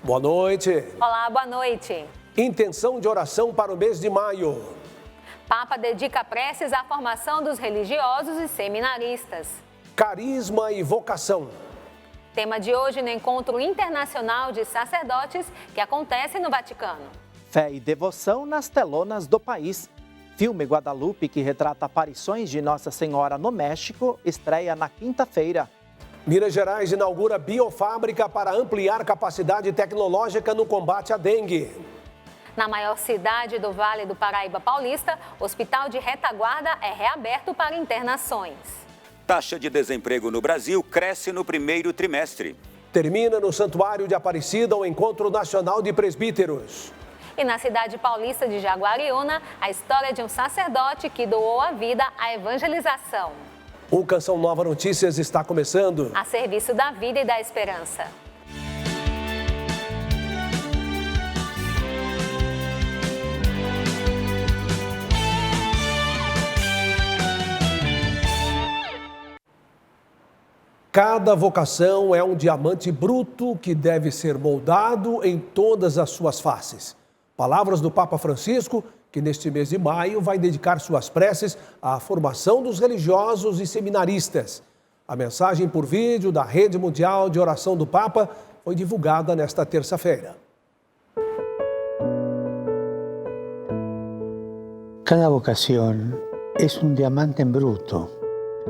Boa noite. Olá, boa noite. Intenção de oração para o mês de maio. Papa dedica preces à formação dos religiosos e seminaristas. Carisma e vocação. Tema de hoje no Encontro Internacional de Sacerdotes que acontece no Vaticano. Fé e devoção nas telonas do país. Filme Guadalupe, que retrata aparições de Nossa Senhora no México, estreia na quinta-feira. Minas Gerais inaugura biofábrica para ampliar capacidade tecnológica no combate à dengue. Na maior cidade do Vale do Paraíba Paulista, o Hospital de Retaguarda é reaberto para internações. Taxa de desemprego no Brasil cresce no primeiro trimestre. Termina no Santuário de Aparecida o Encontro Nacional de Presbíteros. E na cidade paulista de Jaguariúna, a história de um sacerdote que doou a vida à evangelização. O Canção Nova Notícias está começando. A serviço da vida e da esperança. Cada vocação é um diamante bruto que deve ser moldado em todas as suas faces. Palavras do Papa Francisco, que neste mês de maio vai dedicar suas preces à formação dos religiosos e seminaristas. A mensagem por vídeo da Rede Mundial de Oração do Papa foi divulgada nesta terça-feira. Cada vocación es un diamante en bruto,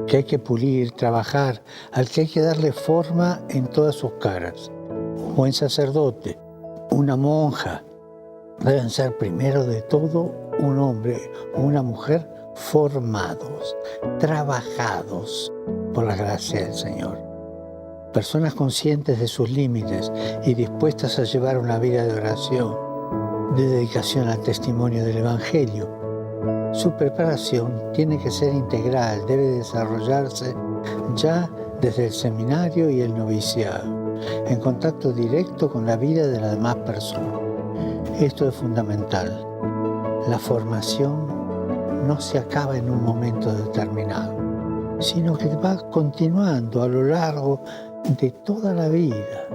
que hay que pulir, trabajar, al que hay que darle forma en todas sus caras. Un buen sacerdote, una monja, deben ser primero de todo un hombre o una mujer formados, trabajados por la gracia del Señor. Personas conscientes de sus límites y dispuestas a llevar una vida de oración, de dedicación al testimonio del Evangelio. Su preparación tiene que ser integral, debe desarrollarse ya desde el seminario y el noviciado, en contacto directo con la vida de las demás personas. Esto es fundamental. La formación no se acaba en un momento determinado, sino que va continuando a lo largo de toda la vida,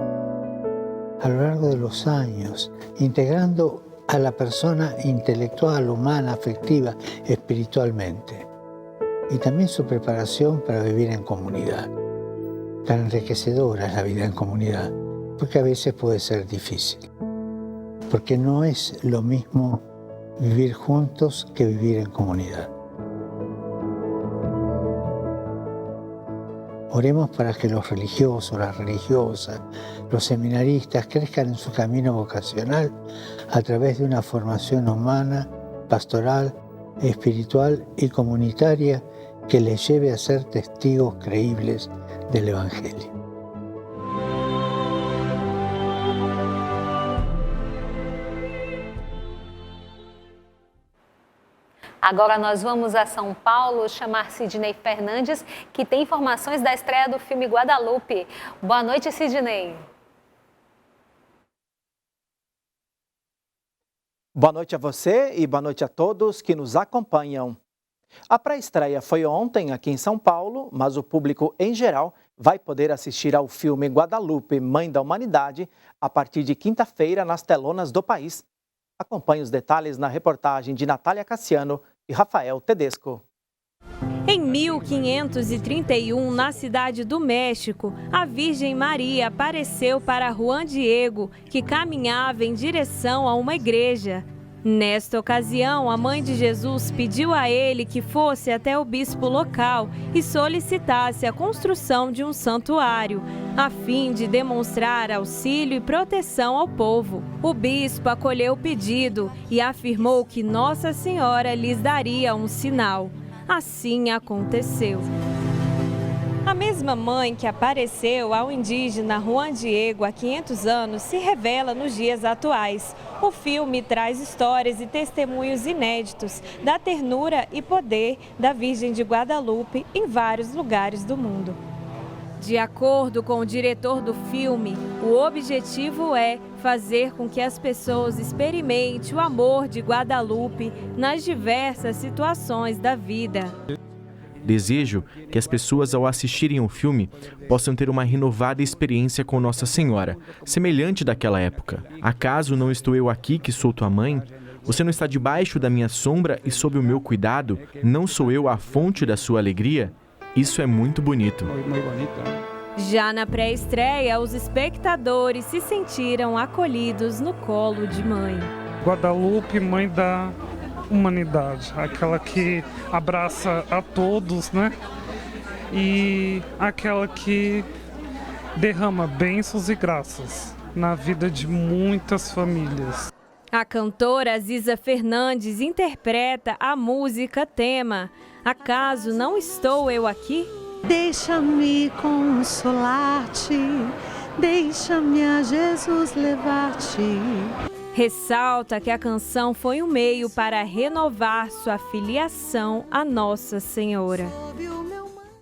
a lo largo de los años, integrando a la persona intelectual, humana, afectiva, espiritualmente. Y también su preparación para vivir en comunidad. Tan enriquecedora es la vida en comunidad, porque a veces puede ser difícil. Porque no es lo mismo vivir juntos que vivir en comunidad. Oremos para que los religiosos, las religiosas, los seminaristas crezcan en su camino vocacional a través de una formación humana, pastoral, espiritual y comunitaria que les lleve a ser testigos creíbles del Evangelio. Agora nós vamos a São Paulo chamar Sidney Fernandes, que tem informações da estreia do filme Guadalupe. Boa noite, Sidney. Boa noite a você e boa noite a todos que nos acompanham. A pré-estreia foi ontem aqui em São Paulo, mas o público em geral vai poder assistir ao filme Guadalupe, Mãe da Humanidade, a partir de quinta-feira nas telonas do país. Acompanhe os detalhes na reportagem de Natália Cassiano e Rafael Tedesco. Em 1531, na cidade do México, a Virgem Maria apareceu para Juan Diego, que caminhava em direção a uma igreja. Nesta ocasião, a mãe de Jesus pediu a ele que fosse até o bispo local e solicitasse a construção de um santuário, a fim de demonstrar auxílio e proteção ao povo. O bispo acolheu o pedido e afirmou que Nossa Senhora lhes daria um sinal. Assim aconteceu. A mesma mãe que apareceu ao indígena Juan Diego há 500 anos se revela nos dias atuais. O filme traz histórias e testemunhos inéditos da ternura e poder da Virgem de Guadalupe em vários lugares do mundo. De acordo com o diretor do filme, o objetivo é fazer com que as pessoas experimentem o amor de Guadalupe nas diversas situações da vida. Desejo que as pessoas, ao assistirem o filme, possam ter uma renovada experiência com Nossa Senhora, semelhante daquela época. Acaso não estou eu aqui, que sou tua mãe? Você não está debaixo da minha sombra e sob o meu cuidado? Não sou eu a fonte da sua alegria? Isso é muito bonito. Já na pré-estreia, os espectadores se sentiram acolhidos no colo de mãe. Guadalupe, mãe da humanidade, aquela que abraça a todos, né? E aquela que derrama bênçãos e graças na vida de muitas famílias. A cantora Ziza Fernandes interpreta a música tema Acaso Não Estou Eu Aqui? Deixa-me consolar-te, deixa-me a Jesus levar-te. Ressalta que a canção foi um meio para renovar sua filiação a Nossa Senhora.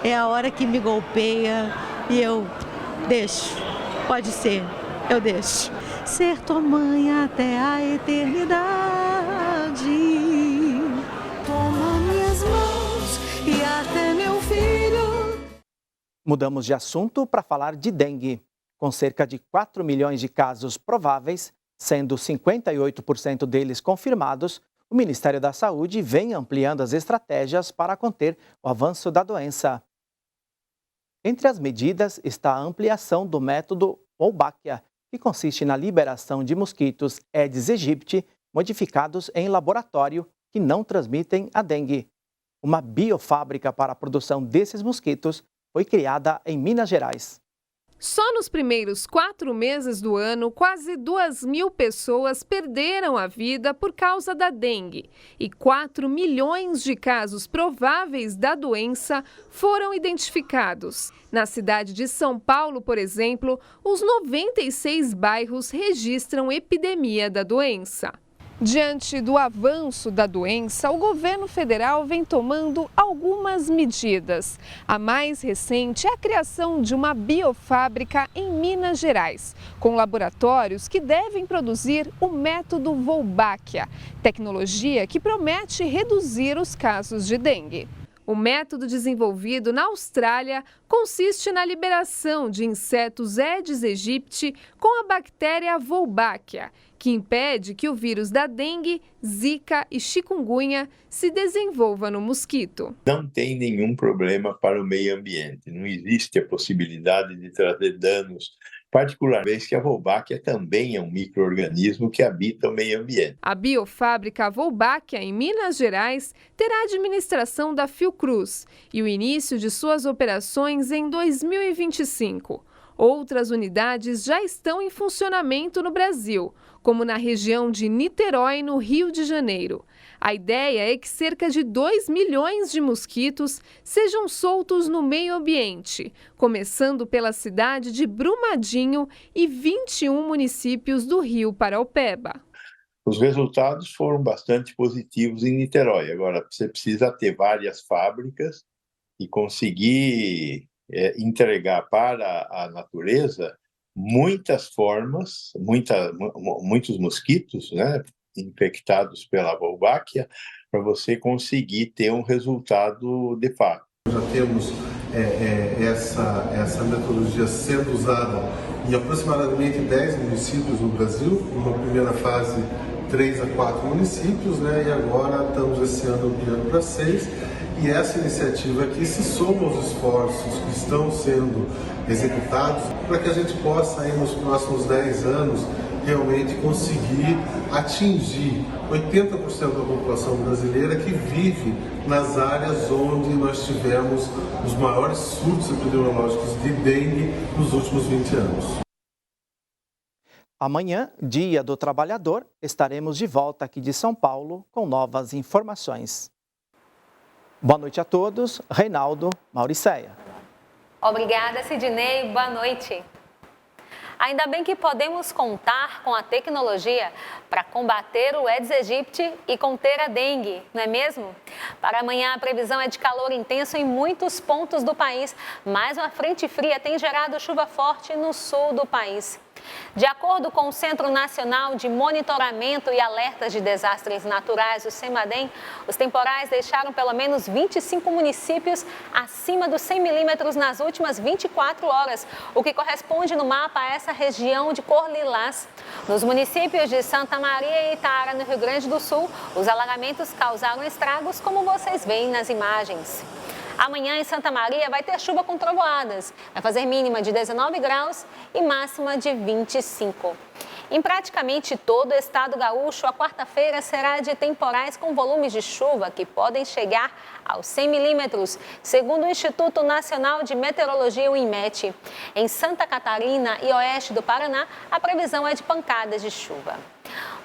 É a hora que me golpeia e eu deixo. Pode ser, eu deixo. Ser tua mãe até a eternidade. Toma minhas mãos e até meu filho. Mudamos de assunto para falar de dengue. Com cerca de 4 milhões de casos prováveis, sendo 58% deles confirmados, o Ministério da Saúde vem ampliando as estratégias para conter o avanço da doença. Entre as medidas está a ampliação do método Wolbachia, que consiste na liberação de mosquitos Aedes aegypti modificados em laboratório que não transmitem a dengue. Uma biofábrica para a produção desses mosquitos foi criada em Minas Gerais. Só nos primeiros 4 meses do ano, quase 2.000 pessoas perderam a vida por causa da dengue e 4 milhões de casos prováveis da doença foram identificados. Na cidade de São Paulo, por exemplo, os 96 bairros registram epidemia da doença. Diante do avanço da doença, o governo federal vem tomando algumas medidas. A mais recente é a criação de uma biofábrica em Minas Gerais, com laboratórios que devem produzir o método Wolbachia, tecnologia que promete reduzir os casos de dengue. O método desenvolvido na Austrália consiste na liberação de insetos Aedes aegypti com a bactéria Wolbachia, que impede que o vírus da dengue, zika e chikungunya se desenvolva no mosquito. Não tem nenhum problema para o meio ambiente, não existe a possibilidade de trazer danos, particularmente que a Wolbachia também é um micro-organismo que habita o meio ambiente. A biofábrica Wolbachia, em Minas Gerais, terá a administração da Fiocruz e o início de suas operações em 2025. Outras unidades já estão em funcionamento no Brasil, como na região de Niterói, no Rio de Janeiro. A ideia é que cerca de 2 milhões de mosquitos sejam soltos no meio ambiente, começando pela cidade de Brumadinho e 21 municípios do Rio Paraopeba. Os resultados foram bastante positivos em Niterói. Agora, você precisa ter várias fábricas e conseguir entregar para a natureza muitas formas, muitos mosquitos, né, infectados pela Wolbachia, para você conseguir ter um resultado de fato. Já temos essa metodologia sendo usada em aproximadamente 10 municípios no Brasil, numa primeira fase 3 a 4 municípios, né, e agora estamos esse ano ampliando para 6. E essa iniciativa aqui se soma aos esforços que estão sendo executados para que a gente possa, aí, nos próximos 10 anos, realmente conseguir atingir 80% da população brasileira que vive nas áreas onde nós tivemos os maiores surtos epidemiológicos de dengue nos últimos 20 anos. Amanhã, Dia do Trabalhador, estaremos de volta aqui de São Paulo com novas informações. Boa noite a todos. Reinaldo, Mauricéia. Obrigada, Sidney. Boa noite. Ainda bem que podemos contar com a tecnologia para combater o Aedes aegypti e conter a dengue, não é mesmo? Para amanhã a previsão é de calor intenso em muitos pontos do país, mas uma frente fria tem gerado chuva forte no sul do país. De acordo com o Centro Nacional de Monitoramento e Alertas de Desastres Naturais, o CEMADEM, os temporais deixaram pelo menos 25 municípios acima dos 100 milímetros nas últimas 24 horas, o que corresponde no mapa a essa região de cor lilás. Nos municípios de Santa Maria e Itaara, no Rio Grande do Sul, os alagamentos causaram estragos, como vocês veem nas imagens. Amanhã em Santa Maria vai ter chuva com trovoadas. Vai fazer mínima de 19 graus e máxima de 25. Em praticamente todo o estado gaúcho, a quarta-feira será de temporais com volumes de chuva que podem chegar aos 100 milímetros, segundo o Instituto Nacional de Meteorologia, o INMET. Em Santa Catarina e oeste do Paraná, a previsão é de pancadas de chuva.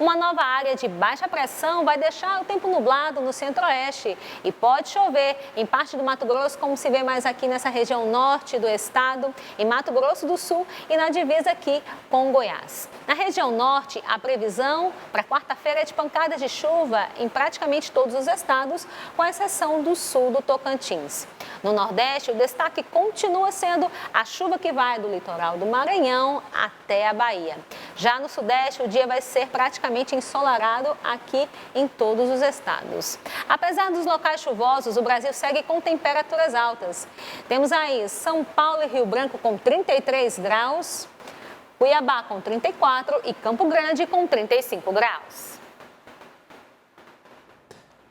Uma nova área de baixa pressão vai deixar o tempo nublado no centro-oeste e pode chover em parte do Mato Grosso, como se vê mais aqui nessa região norte do estado, em Mato Grosso do Sul e na divisa aqui com Goiás. Na região norte, a previsão para quarta-feira é de pancadas de chuva em praticamente todos os estados, com exceção do sul do Tocantins. No Nordeste, o destaque continua sendo a chuva que vai do litoral do Maranhão até a Bahia. Já no Sudeste, o dia vai ser praticamente ensolarado aqui em todos os estados. Apesar dos locais chuvosos, o Brasil segue com temperaturas altas. Temos aí São Paulo e Rio Branco com 33 graus, Cuiabá com 34 e Campo Grande com 35 graus.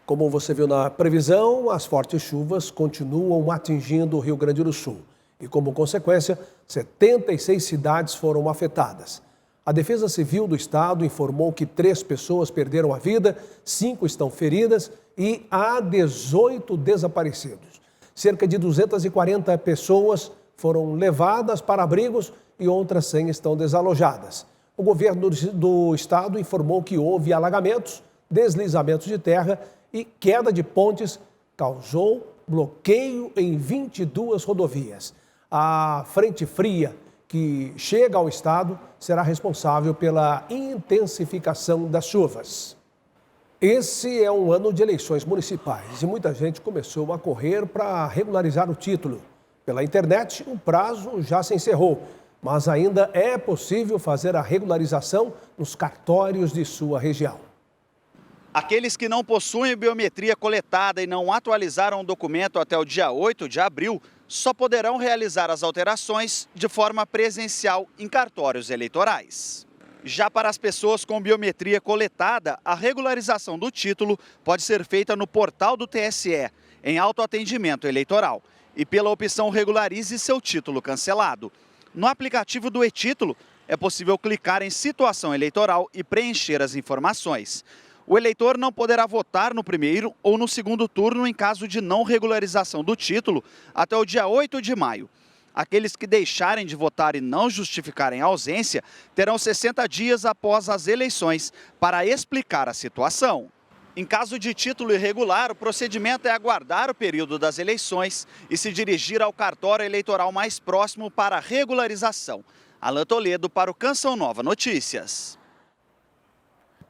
Como você viu na previsão, as fortes chuvas continuam atingindo o Rio Grande do Sul. E, como consequência, 76 cidades foram afetadas. A Defesa Civil do Estado informou que 3 pessoas perderam a vida, 5 estão feridas e há 18 desaparecidos. Cerca de 240 pessoas foram levadas para abrigos e outras 100 estão desalojadas. O governo do estado informou que houve alagamentos, deslizamentos de terra e queda de pontes, causou bloqueio em 22 rodovias. A frente fria que chega ao estado será responsável pela intensificação das chuvas. Esse é um ano de eleições municipais e muita gente começou a correr para regularizar o título. Pela internet, o prazo já se encerrou, mas ainda é possível fazer a regularização nos cartórios de sua região. Aqueles que não possuem biometria coletada e não atualizaram o documento até o dia 8 de abril só poderão realizar as alterações de forma presencial em cartórios eleitorais. Já para as pessoas com biometria coletada, a regularização do título pode ser feita no portal do TSE, em autoatendimento eleitoral, e pela opção Regularize seu título cancelado. No aplicativo do e-Título, é possível clicar em Situação Eleitoral e preencher as informações. O eleitor não poderá votar no primeiro ou no segundo turno em caso de não regularização do título até o dia 8 de maio. Aqueles que deixarem de votar e não justificarem a ausência terão 60 dias após as eleições para explicar a situação. Em caso de título irregular, o procedimento é aguardar o período das eleições e se dirigir ao cartório eleitoral mais próximo para a regularização. Alan Toledo para o Canção Nova Notícias.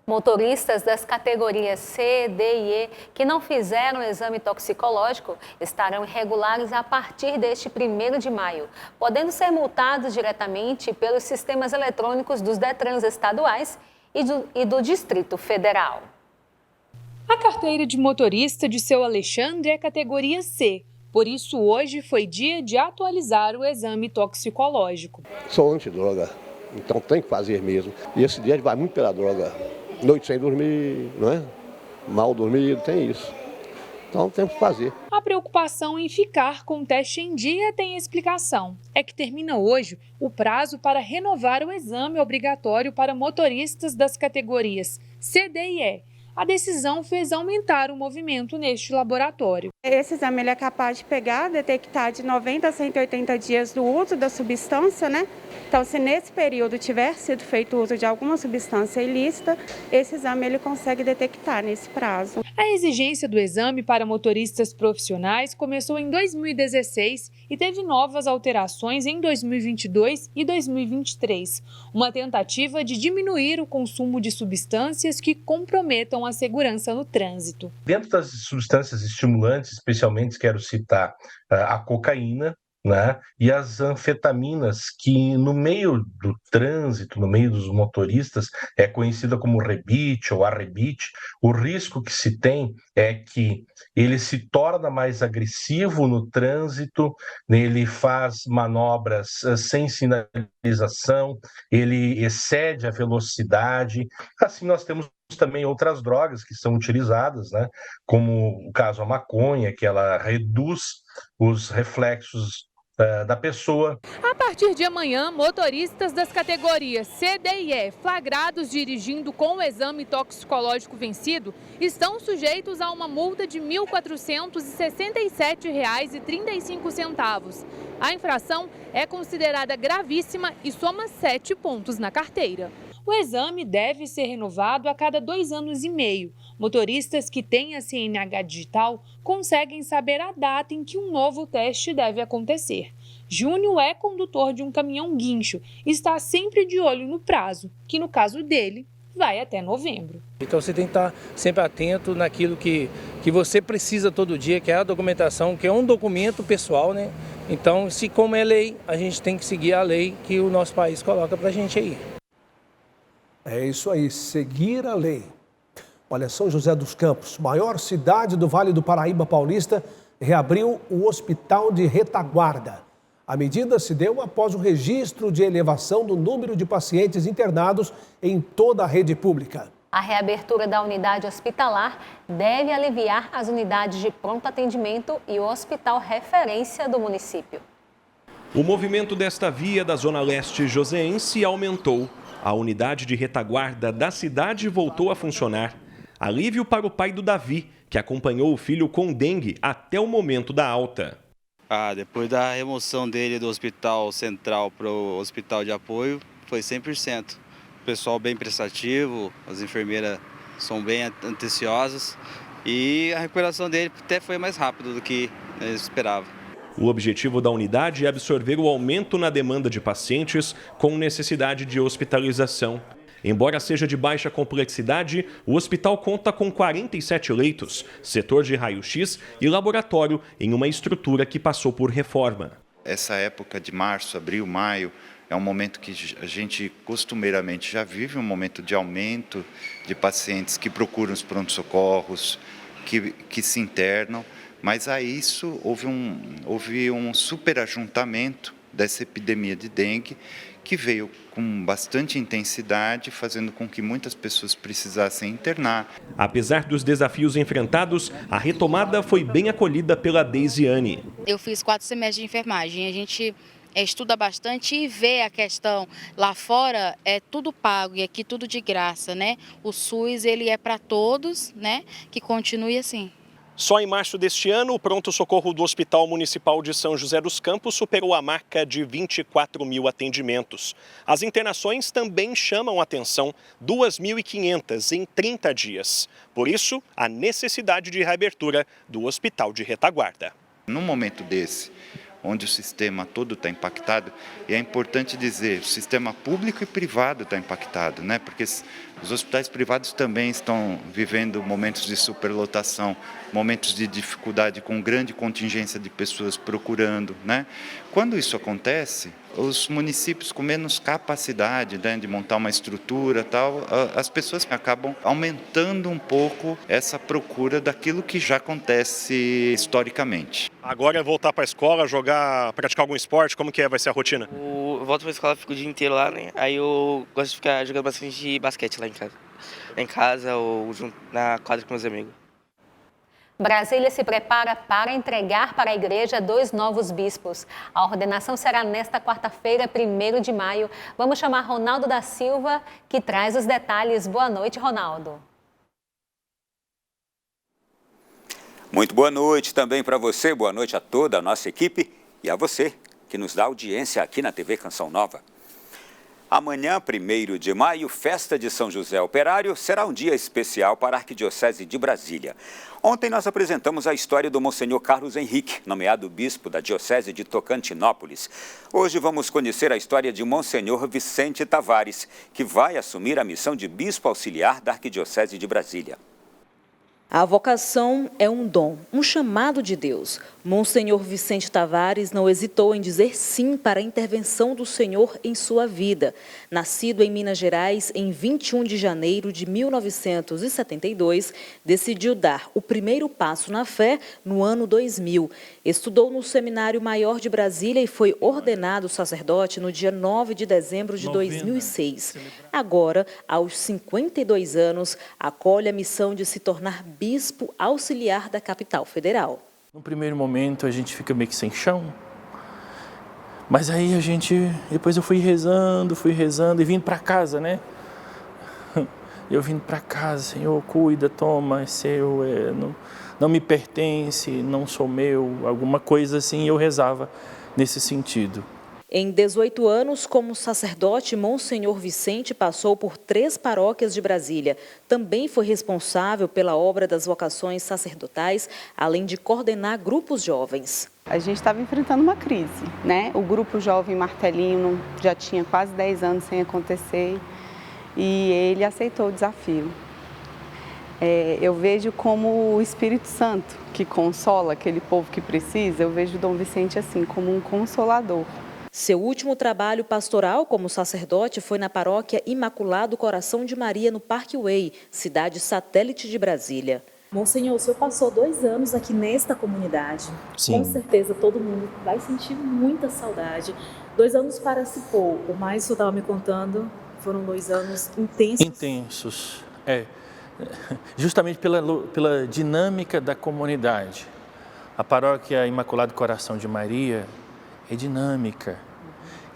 Motoristas das categorias C, D e E que não fizeram o exame toxicológico estarão irregulares a partir deste 1º de maio, podendo ser multados diretamente pelos sistemas eletrônicos dos Detrans estaduais e do Distrito Federal. A carteira de motorista de seu Alexandre é categoria C, por isso hoje foi dia de atualizar o exame toxicológico. Sou antidroga, então tem que fazer mesmo. E esse dia vai muito pela droga. Noite sem dormir, não é? Mal dormido, tem isso. Então temos que fazer. A preocupação em ficar com o teste em dia tem explicação. É que termina hoje o prazo para renovar o exame obrigatório para motoristas das categorias C, D e E. A decisão fez aumentar o movimento neste laboratório. Esse exame ele é capaz de pegar, detectar de 90 a 180 dias do uso da substância, né? Então, se nesse período tiver sido feito uso de alguma substância ilícita, esse exame ele consegue detectar nesse prazo. A exigência do exame para motoristas profissionais começou em 2016 e teve novas alterações em 2022 e 2023. Uma tentativa de diminuir o consumo de substâncias que comprometam a segurança no trânsito. Dentro das substâncias estimulantes, especialmente quero citar a cocaína, né? E as anfetaminas, que no meio do trânsito, no meio dos motoristas, é conhecida como rebite ou arrebite. O risco que se tem é que ele se torna mais agressivo no trânsito, ele faz manobras sem sinalização, ele excede a velocidade. Assim, nós temos também outras drogas que são utilizadas, né? Como o caso a maconha, que ela reduz os reflexos da pessoa. A partir de amanhã, motoristas das categorias C, D e E flagrados dirigindo com o exame toxicológico vencido estão sujeitos a uma multa de R$ 1.467,35. A infração é considerada gravíssima e soma 7 pontos na carteira. O exame deve ser renovado a cada 2 anos e meio. Motoristas que têm a CNH digital conseguem saber a data em que um novo teste deve acontecer. Júnior é condutor de um caminhão guincho e está sempre de olho no prazo, que no caso dele vai até novembro. Então você tem que estar sempre atento naquilo que você precisa todo dia, que é a documentação, que é um documento pessoal, né? Então, se como é lei, a gente tem que seguir a lei que o nosso país coloca para a gente aí. É isso aí, seguir a lei. Olha, São José dos Campos, maior cidade do Vale do Paraíba Paulista, reabriu o Hospital de Retaguarda. A medida se deu após o registro de elevação do número de pacientes internados em toda a rede pública. A reabertura da unidade hospitalar deve aliviar as unidades de pronto atendimento e o hospital referência do município. O movimento desta via da Zona Leste joseense aumentou. A unidade de retaguarda da cidade voltou a funcionar. Alívio para o pai do Davi, que acompanhou o filho com dengue até o momento da alta. Depois da remoção dele do hospital central para o hospital de apoio, foi 100%. O pessoal bem prestativo, as enfermeiras são bem atenciosas e a recuperação dele até foi mais rápida do que eles esperavam. O objetivo da unidade é absorver o aumento na demanda de pacientes com necessidade de hospitalização. Embora seja de baixa complexidade, o hospital conta com 47 leitos, setor de raio-x e laboratório em uma estrutura que passou por reforma. Essa época de março, abril, maio, é um momento que a gente costumeiramente já vive um momento de aumento de pacientes que procuram os pronto-socorros, que se internam. Mas a isso houve um superajuntamento dessa epidemia de dengue que veio com bastante intensidade, fazendo com que muitas pessoas precisassem internar. Apesar dos desafios enfrentados, a retomada foi bem acolhida pela Deisiane. Eu fiz 4 semestres de enfermagem, a gente estuda bastante e vê a questão. Lá fora é tudo pago e aqui tudo de graça, né? O SUS ele é para todos, né? Que continue assim. Só em março deste ano, o pronto-socorro do Hospital Municipal de São José dos Campos superou a marca de 24 mil atendimentos. As internações também chamam atenção, 2.500 em 30 dias. Por isso, a necessidade de reabertura do Hospital de Retaguarda. Num momento desse, onde o sistema todo está impactado, e é importante dizer, o sistema público e privado está impactado, né? Porque os hospitais privados também estão vivendo momentos de superlotação, momentos de dificuldade com grande contingência de pessoas procurando, né? Quando isso acontece, os municípios com menos capacidade, né, de montar uma estrutura tal, as pessoas acabam aumentando um pouco essa procura daquilo que já acontece historicamente. Agora é voltar para a escola, praticar algum esporte, como que vai ser a rotina? Eu volto para a escola, fico o dia inteiro lá, né? Aí eu gosto de ficar jogando bastante basquete lá em casa. Em casa ou na quadra com meus amigos. Brasília se prepara para entregar para a igreja 2 novos bispos. A ordenação será nesta quarta-feira, 1º de maio. Vamos chamar Ronaldo da Silva, que traz os detalhes. Boa noite, Ronaldo. Muito boa noite também para você, boa noite a toda a nossa equipe e a você que nos dá audiência aqui na TV Canção Nova. Amanhã, 1º de maio, festa de São José Operário, será um dia especial para a Arquidiocese de Brasília. Ontem nós apresentamos a história do Monsenhor Carlos Henrique, nomeado bispo da Diocese de Tocantinópolis. Hoje vamos conhecer a história de Monsenhor Vicente Tavares, que vai assumir a missão de bispo auxiliar da Arquidiocese de Brasília. A vocação é um dom, um chamado de Deus. Monsenhor Vicente Tavares não hesitou em dizer sim para a intervenção do Senhor em sua vida. Nascido em Minas Gerais em 21 de janeiro de 1972, decidiu dar o primeiro passo na fé no ano 2000. Estudou no Seminário Maior de Brasília e foi ordenado sacerdote no dia 9 de dezembro de 2006. Agora, aos 52 anos, acolhe a missão de se tornar bispo auxiliar da capital federal. No primeiro momento a gente fica meio que sem chão, mas aí depois eu fui rezando e vindo para casa, né? Eu vindo para casa, Senhor, cuida, toma, é seu, não me pertence, não sou meu, alguma coisa assim, eu rezava nesse sentido. Em 18 anos, como sacerdote, Monsenhor Vicente passou por 3 paróquias de Brasília. Também foi responsável pela obra das vocações sacerdotais, além de coordenar grupos jovens. A gente estava enfrentando uma crise, né? O grupo Jovem Martelinho já tinha quase 10 anos sem acontecer e ele aceitou o desafio. Eu vejo como o Espírito Santo, que consola aquele povo que precisa, eu vejo Dom Vicente assim, como um consolador. Seu último trabalho pastoral como sacerdote foi na paróquia Imaculado Coração de Maria, no Parque Way, cidade satélite de Brasília. Monsenhor, o senhor passou 2 anos aqui nesta comunidade. Sim. Com certeza todo mundo vai sentir muita saudade. 2 anos parece pouco, mas o senhor estava me contando, foram 2 anos intensos. Intensos, justamente pela dinâmica da comunidade. A paróquia Imaculado Coração de Maria é dinâmica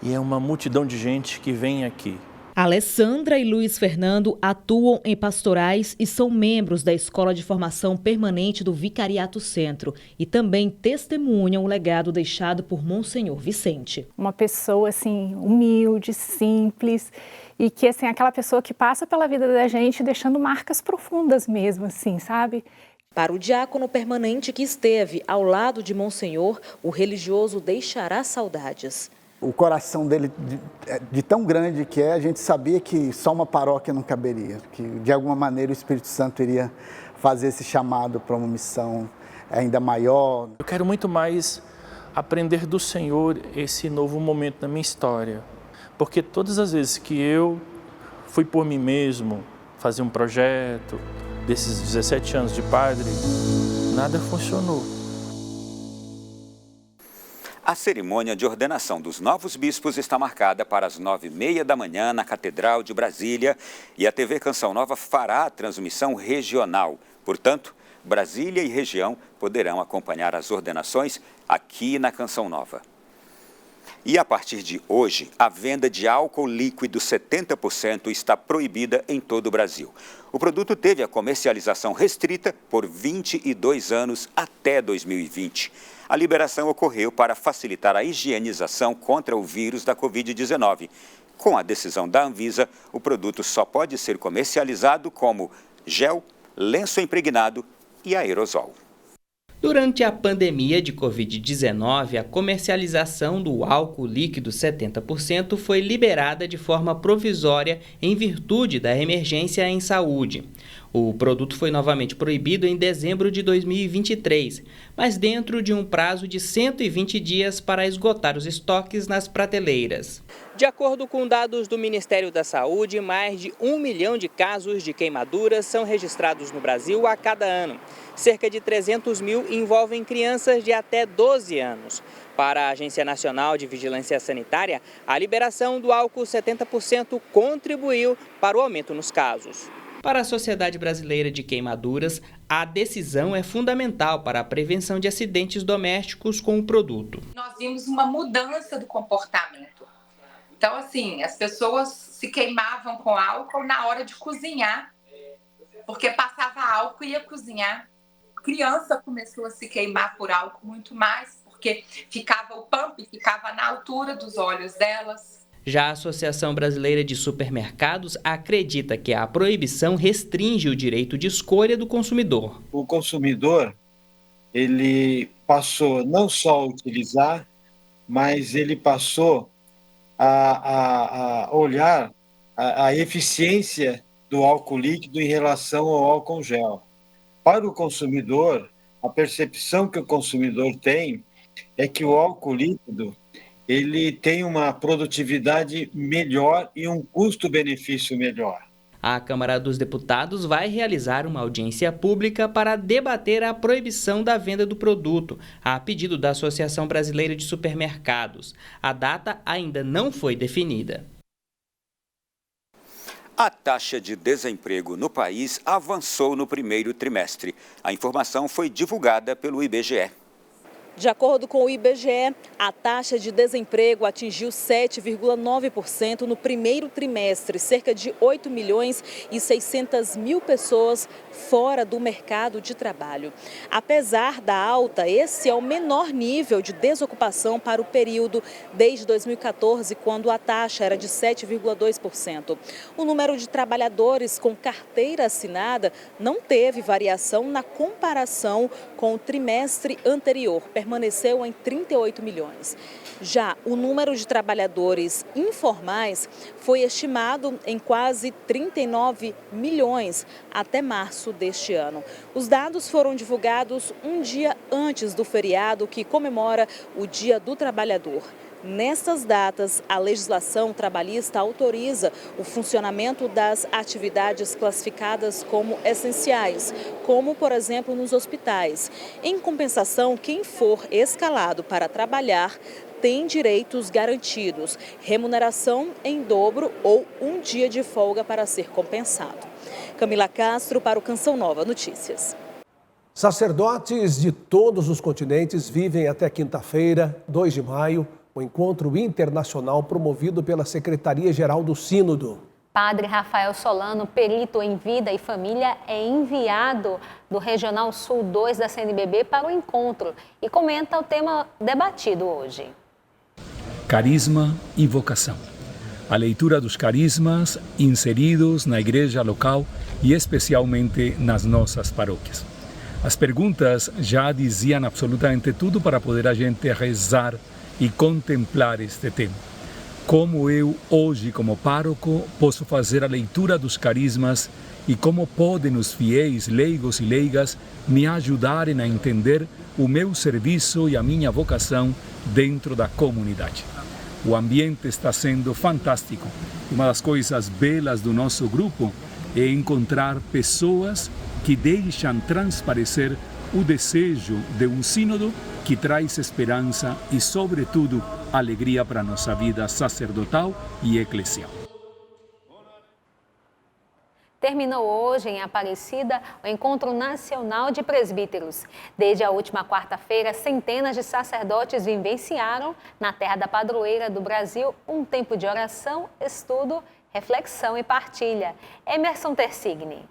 e é uma multidão de gente que vem aqui. Alessandra e Luiz Fernando atuam em pastorais e são membros da Escola de Formação Permanente do Vicariato Centro e também testemunham o legado deixado por Monsenhor Vicente. Uma pessoa assim humilde, simples e que assim aquela pessoa que passa pela vida da gente deixando marcas profundas mesmo, assim, sabe? Para o diácono permanente que esteve ao lado de Monsenhor, o religioso deixará saudades. O coração dele, de tão grande que é, a gente sabia que só uma paróquia não caberia, que de alguma maneira o Espírito Santo iria fazer esse chamado para uma missão ainda maior. Eu quero muito mais aprender do Senhor esse novo momento na minha história, porque todas as vezes que eu fui por mim mesmo fazer um projeto, desses 17 anos de padre, nada funcionou. A cerimônia de ordenação dos novos bispos está marcada para as 9h30 da manhã na Catedral de Brasília e a TV Canção Nova fará a transmissão regional. Portanto, Brasília e região poderão acompanhar as ordenações aqui na Canção Nova. E a partir de hoje, a venda de álcool líquido 70% está proibida em todo o Brasil. O produto teve a comercialização restrita por 22 anos até 2020. A liberação ocorreu para facilitar a higienização contra o vírus da Covid-19. Com a decisão da Anvisa, o produto só pode ser comercializado como gel, lenço impregnado e aerosol. Durante a pandemia de Covid-19, a comercialização do álcool líquido 70% foi liberada de forma provisória em virtude da emergência em saúde. O produto foi novamente proibido em dezembro de 2023, mas dentro de um prazo de 120 dias para esgotar os estoques nas prateleiras. De acordo com dados do Ministério da Saúde, mais de 1 milhão de casos de queimaduras são registrados no Brasil a cada ano. Cerca de 300 mil envolvem crianças de até 12 anos. Para a Agência Nacional de Vigilância Sanitária, a liberação do álcool 70% contribuiu para o aumento nos casos. Para a Sociedade Brasileira de Queimaduras, a decisão é fundamental para a prevenção de acidentes domésticos com o produto. Nós vimos uma mudança do comportamento. Então, assim, as pessoas se queimavam com álcool na hora de cozinhar, porque passava álcool e ia cozinhar. A criança começou a se queimar por álcool muito mais, porque o pump ficava na altura dos olhos delas. Já a Associação Brasileira de Supermercados acredita que a proibição restringe o direito de escolha do consumidor. O consumidor, ele passou não só a utilizar, mas ele passou a olhar a eficiência do álcool líquido em relação ao álcool gel. Para o consumidor, a percepção que o consumidor tem é que o álcool líquido ele tem uma produtividade melhor e um custo-benefício melhor. A Câmara dos Deputados vai realizar uma audiência pública para debater a proibição da venda do produto, a pedido da Associação Brasileira de Supermercados. A data ainda não foi definida. A taxa de desemprego no país avançou no primeiro trimestre. A informação foi divulgada pelo IBGE. De acordo com o IBGE, a taxa de desemprego atingiu 7,9% no primeiro trimestre, cerca de 8 milhões e 600 mil pessoas fora do mercado de trabalho. Apesar da alta, esse é o menor nível de desocupação para o período desde 2014, quando a taxa era de 7,2%. O número de trabalhadores com carteira assinada não teve variação na comparação com o trimestre anterior, permaneceu em 38 milhões. Já o número de trabalhadores informais foi estimado em quase 39 milhões até março deste ano. Os dados foram divulgados um dia antes do feriado que comemora o Dia do Trabalhador. Nessas datas, a legislação trabalhista autoriza o funcionamento das atividades classificadas como essenciais, como, por exemplo, nos hospitais. Em compensação, quem for escalado para trabalhar tem direitos garantidos, remuneração em dobro ou um dia de folga para ser compensado. Camila Castro para o Canção Nova Notícias. Sacerdotes de todos os continentes vivem até quinta-feira, 2 de maio, o encontro internacional promovido pela Secretaria-Geral do Sínodo. Padre Rafael Solano, perito em vida e família, é enviado do Regional Sul 2 da CNBB para o encontro e comenta o tema debatido hoje. Carisma e vocação. A leitura dos carismas inseridos na igreja local e especialmente nas nossas paróquias. As perguntas já diziam absolutamente tudo para poder a gente rezar e contemplar este tema. Como eu, hoje, como pároco, posso fazer a leitura dos carismas e como podem os fiéis, leigos e leigas, me ajudarem a entender o meu serviço e a minha vocação dentro da comunidade. O ambiente está sendo fantástico. Uma das coisas belas do nosso grupo é encontrar pessoas que deixam transparecer o desejo de um sínodo que traz esperança e, sobretudo, alegria para a nossa vida sacerdotal e eclesial. Terminou hoje em Aparecida o Encontro Nacional de Presbíteros. Desde a última quarta-feira, centenas de sacerdotes vivenciaram, na terra da padroeira do Brasil, um tempo de oração, estudo, reflexão e partilha. Emerson Tersigni.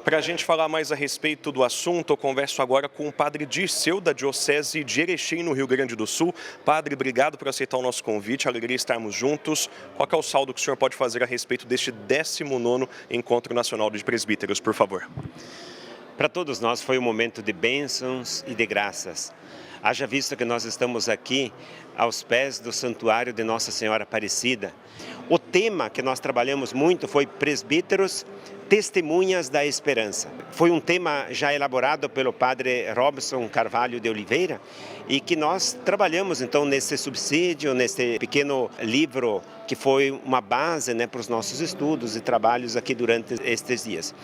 Para a gente falar mais a respeito do assunto, eu converso agora com o padre Dirceu, da Diocese de Erechim, no Rio Grande do Sul. Padre, obrigado por aceitar o nosso convite, alegria estarmos juntos. Qual é o saldo que o senhor pode fazer a respeito deste 19º Encontro Nacional de Presbíteros, por favor? Para todos nós foi um momento de bênçãos e de graças. Haja visto que nós estamos aqui aos pés do santuário de Nossa Senhora Aparecida. O tema que nós trabalhamos muito foi presbíteros, testemunhas da esperança. Foi um tema já elaborado pelo padre Robson Carvalho de Oliveira e que nós trabalhamos então nesse subsídio, nesse pequeno livro que foi uma base, para os nossos estudos e trabalhos aqui durante estes dias.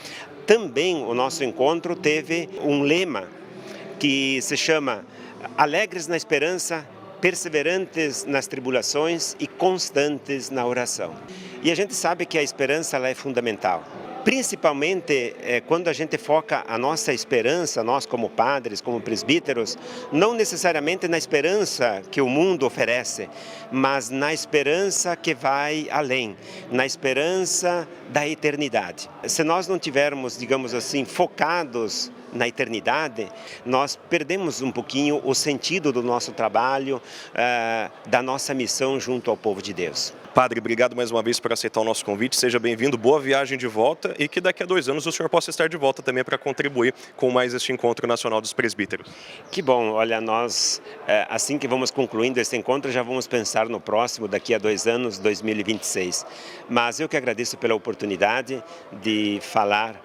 Também o nosso encontro teve um lema que se chama Alegres na Esperança, perseverantes nas tribulações e constantes na oração. E a gente sabe que a esperança ela é fundamental. Principalmente quando a gente foca a nossa esperança, nós como padres, como presbíteros, não necessariamente na esperança que o mundo oferece, mas na esperança que vai além, na esperança da eternidade. Se nós não tivermos, digamos assim, focados na eternidade, nós perdemos um pouquinho o sentido do nosso trabalho, da nossa missão junto ao povo de Deus. Padre, obrigado mais uma vez por aceitar o nosso convite. Seja bem-vindo, boa viagem de volta e que daqui a 2 anos o senhor possa estar de volta também para contribuir com mais este Encontro Nacional dos Presbíteros. Que bom, olha, nós, assim que vamos concluindo esse encontro, já vamos pensar no próximo, daqui a 2 anos, 2026. Mas eu que agradeço pela oportunidade de falar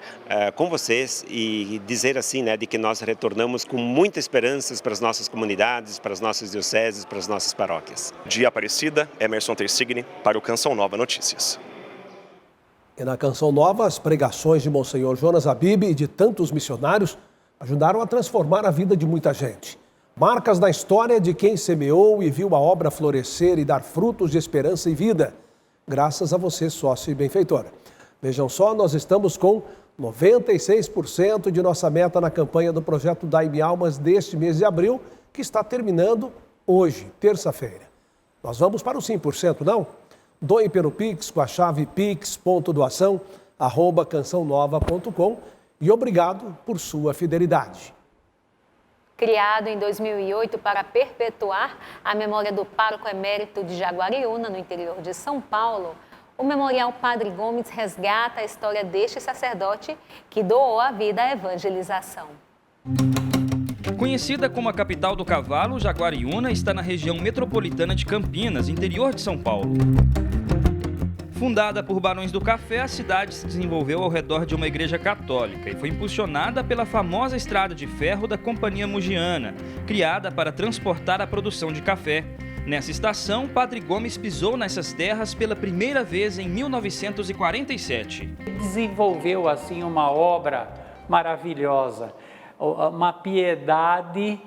com vocês e dizer assim, né, de que nós retornamos com muitas esperanças para as nossas comunidades, para as nossas dioceses, para as nossas paróquias. De Aparecida, Emerson Tersigni, para o Canção Nova Notícias. E na Canção Nova, as pregações de Monsenhor Jonas Habib e de tantos missionários ajudaram a transformar a vida de muita gente. Marcas da história de quem semeou e viu a obra florescer e dar frutos de esperança e vida. Graças a você, sócio e benfeitor. Vejam só, nós estamos com 96% de nossa meta na campanha do projeto Dai-me Almas deste mês de abril, que está terminando hoje, terça-feira. Nós vamos para os 100%, não? Doe pelo Pix com a chave pix.doação@cançãonova.com e obrigado por sua fidelidade. Criado em 2008 para perpetuar a memória do pároco emérito de Jaguariúna, no interior de São Paulo, o Memorial Padre Gomes resgata a história deste sacerdote que doou a vida à evangelização. Conhecida como a capital do cavalo, Jaguariúna está na região metropolitana de Campinas, interior de São Paulo. Fundada por barões do café, a cidade se desenvolveu ao redor de uma igreja católica e foi impulsionada pela famosa estrada de ferro da Companhia Mugiana, criada para transportar a produção de café. Nessa estação, Padre Gomes pisou nessas terras pela primeira vez em 1947. Desenvolveu assim uma obra maravilhosa, uma piedade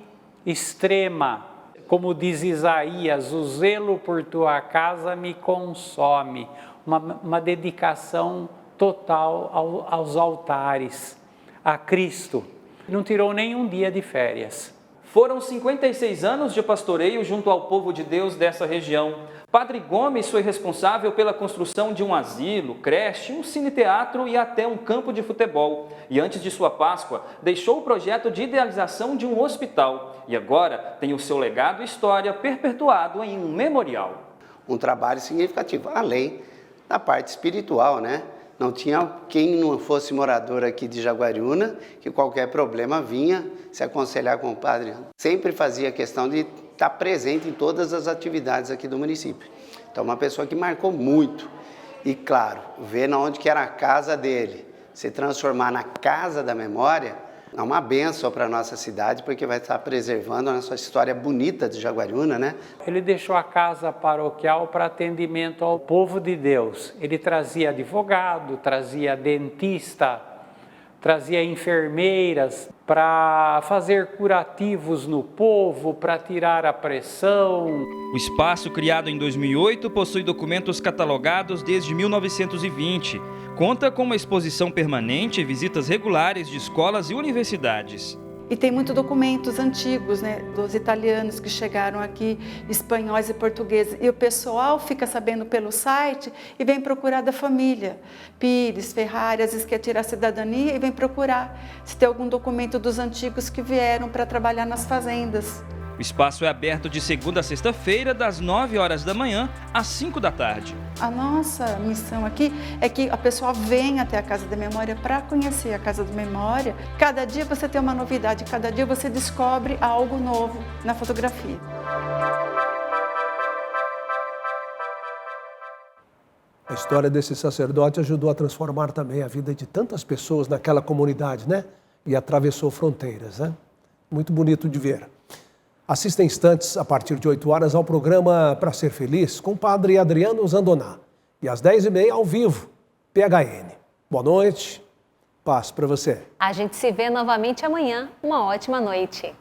extrema. Como diz Isaías, o zelo por tua casa me consome. Uma dedicação total aos altares, a Cristo. Não tirou nenhum dia de férias. Foram 56 anos de pastoreio junto ao povo de Deus dessa região. Padre Gomes foi responsável pela construção de um asilo, creche, um cine-teatro e até um campo de futebol. E antes de sua Páscoa, deixou o projeto de idealização de um hospital. E agora tem o seu legado e história perpetuado em um memorial. Um trabalho significativo, além da parte espiritual, né? Não tinha quem não fosse morador aqui de Jaguariúna, que qualquer problema vinha se aconselhar com o padre. Sempre fazia questão de estar presente em todas as atividades aqui do município. Então, uma pessoa que marcou muito. E, claro, ver onde que era a casa dele, se transformar na casa da memória, é uma bênção para a nossa cidade, porque vai estar preservando a nossa história bonita de Jaguariúna, né? Ele deixou a casa paroquial para atendimento ao povo de Deus. Ele trazia advogado, trazia dentista, trazia enfermeiras para fazer curativos no povo, para tirar a pressão. O espaço, criado em 2008, possui documentos catalogados desde 1920. Conta com uma exposição permanente e visitas regulares de escolas e universidades. E tem muitos documentos antigos, né, dos italianos que chegaram aqui, espanhóis e portugueses. E o pessoal fica sabendo pelo site e vem procurar da família. Pires, Ferrari, às vezes quer tirar a cidadania e vem procurar se tem algum documento dos antigos que vieram para trabalhar nas fazendas. O espaço é aberto de segunda a sexta-feira, das 9 horas da manhã às 5 da tarde. A nossa missão aqui é que a pessoa venha até a Casa da Memória para conhecer a Casa da Memória. Cada dia você tem uma novidade, cada dia você descobre algo novo na fotografia. A história desse sacerdote ajudou a transformar também a vida de tantas pessoas naquela comunidade, né? E atravessou fronteiras, né? Muito bonito de ver. Assista em instantes, a partir de 8 horas, ao programa Pra Ser Feliz, com o padre Adriano Zandoná. E às 10h30, ao vivo, PHN. Boa noite, paz para você. A gente se vê novamente amanhã. Uma ótima noite.